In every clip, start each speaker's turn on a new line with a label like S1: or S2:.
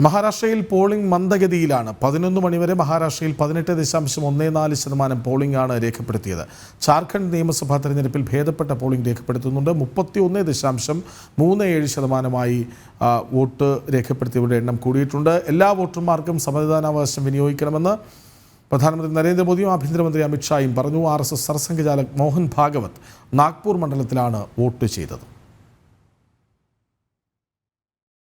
S1: മഹാരാഷ്ട്രയിൽ പോളിംഗ് മന്ദഗതിയിലാണ്. 11 മണിവരെ മഹാരാഷ്ട്രയിൽ 18.14% പോളിംഗ് ആണ് രേഖപ്പെടുത്തിയത്. ജാർഖണ്ഡ് നിയമസഭാ തെരഞ്ഞെടുപ്പിൽ ഭേദപ്പെട്ട പോളിംഗ് രേഖപ്പെടുത്തുന്നുണ്ട്. 31.37%-മായി വോട്ട് രേഖപ്പെടുത്തിയവരുടെ എണ്ണം കൂടിയിട്ടുണ്ട്. എല്ലാ വോട്ടർമാർക്കും സമ്മതിദാനാവകാശം വിനിയോഗിക്കണമെന്ന് പ്രധാനമന്ത്രി നരേന്ദ്രമോദിയും ആഭ്യന്തരമന്ത്രി അമിത്ഷായും പറഞ്ഞു. RSS സർസംഘചാലക് മോഹൻ ഭാഗവത് നാഗ്പൂർ മണ്ഡലത്തിലാണ് വോട്ട് ചെയ്തത്.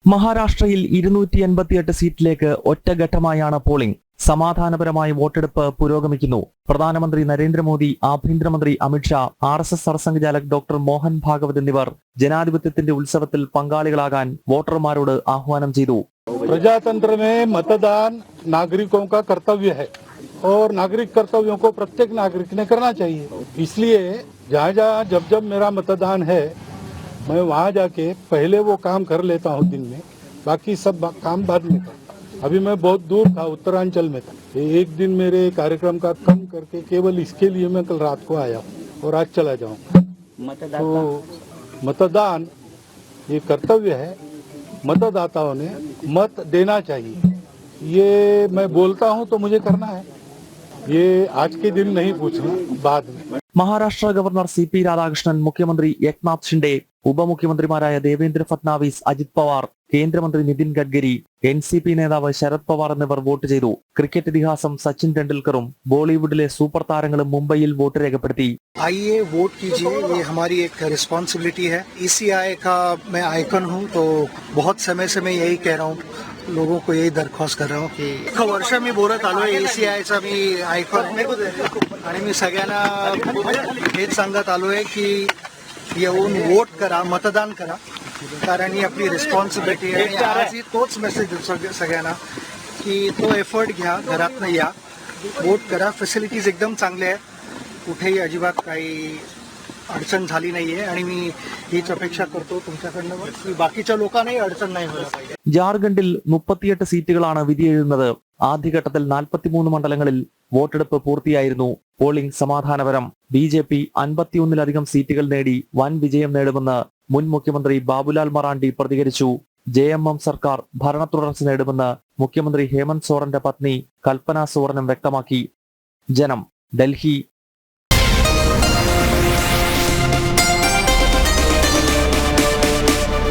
S2: മഹാരാഷ്ട്രയിൽ 288 സീറ്റിലേക്ക് ഒറ്റഘട്ടമായാണ് പോളിംഗ്. സമാധാനപരമായ വോട്ടെടുപ്പ് പുരോഗമിക്കുന്നു. പ്രധാനമന്ത്രി നരേന്ദ്രമോദി, ആഭ്യന്തരമന്ത്രി അമിത്ഷാ, RSS സർസംഘചാലക് ഡോക്ടർ മോഹൻ ഭാഗവത് എന്നിവർ ജനാധിപത്യത്തിന്റെ ഉത്സവത്തിൽ പങ്കാളികളാകാൻ വോട്ടർമാരോട് ആഹ്വാനം ചെയ്തു.
S3: प्रजातंत्र में मतदान नागरिकों का कर्तव्य है और नागरिक कर्तव्यों को प्रत्येक नागरिक ने करना चाहिए। इसलिए जहाँ जब मेरा मतदान है मैं वहाँ जाके पहले वो काम कर लेता हूँ दिन में, बाकी सब काम बाद में करता। अभी मैं बहुत दूर था, उत्तरांचल में था। एक दिन मेरे कार्यक्रम का कम करके केवल इसके लिए मैं कल रात को आया और आज चला जाऊँगा। तो मतदान ये कर्तव्य है, मतदाताओं ने मत देना चाहिए। ये मैं बोलता हूँ तो मुझे करना है, ये आज के दिन नहीं पूछना, बाद में।
S2: മഹാരാഷ്ട്ര ഗവർണർ CP രാധാകൃഷ്ണൻ, മുഖ്യമന്ത്രി ഏക്നാഥ് ഷിൻഡെ, ഉപമുഖ്യമന്ത്രിമാരായ ദേവേന്ദ്ര ഫട്നാവിസ്, അജിത് പവാർ, കേന്ദ്രമന്ത്രി നിതിൻ ഗഡ്കരി, NCP നേതാവ് ശരത് പവാർ എന്നിവർ വോട്ട് ചെയ്തു. ക്രിക്കറ്റ് ഇതിഹാസം സച്ചിൻ ടെണ്ടുൽക്കറും ബോളിവുഡിലെ സൂപ്പർ താരങ്ങളും മുംബൈയിൽ വോട്ട് രേഖപ്പെടുത്തി.
S4: आइए वोट कीजिए, ये हमारी एक रिस्पॉन्सिबिलिटी है। ECI का मैं आइकन हूँ, तो बहुत समय से मैं यही कह रहा हूँ, लोगों को यही दरख्वास्त कर रहा हूँ की वर्ष मी बोलत आलोय ECIचा मी आयकॉन आणि मी सगळ्यांना हेच सांगत आलोय की येऊन वोट करा, मतदान करा, कारण ही आपली रिस्पॉन्सिबिलिटी आहे. आज तोच मेसेज सगळ्यांना की तो एफर्ट घ्या, घरातनं या, वोट करा. फॅसिलिटीज एकदम चांगल्या आहेत, कुठेही अजिबात काही अडचण झाली नाहीये आणि मी हीच अपेक्षा करतो तुमच्याकडनं की बाकीच्या लोकांनाही अडचण नाही व्हायला पाहिजे.
S2: ജാർഖണ്ഡിൽ 38 സീറ്റുകളാണ് വിധിയെഴുതുന്നത്. ആദ്യഘട്ടത്തിൽ 43 മണ്ഡലങ്ങളിൽ വോട്ടെടുപ്പ് പൂർത്തിയായിരുന്നു. പോളിംഗ് സമാധാനപരം. BJP 51-ലധികം സീറ്റുകൾ നേടി വൻ വിജയം നേടുമെന്ന് മുൻ മുഖ്യമന്ത്രി ബാബുലാൽ മറാണ്ടി പ്രതികരിച്ചു. JMM സർക്കാർ ഭരണ തുടർച്ച നേടുമെന്ന് മുഖ്യമന്ത്രി ഹേമന്ത് സോറന്റെ പത്നി കൽപ്പന സോറനും വ്യക്തമാക്കി. ജനം, ഡൽഹി.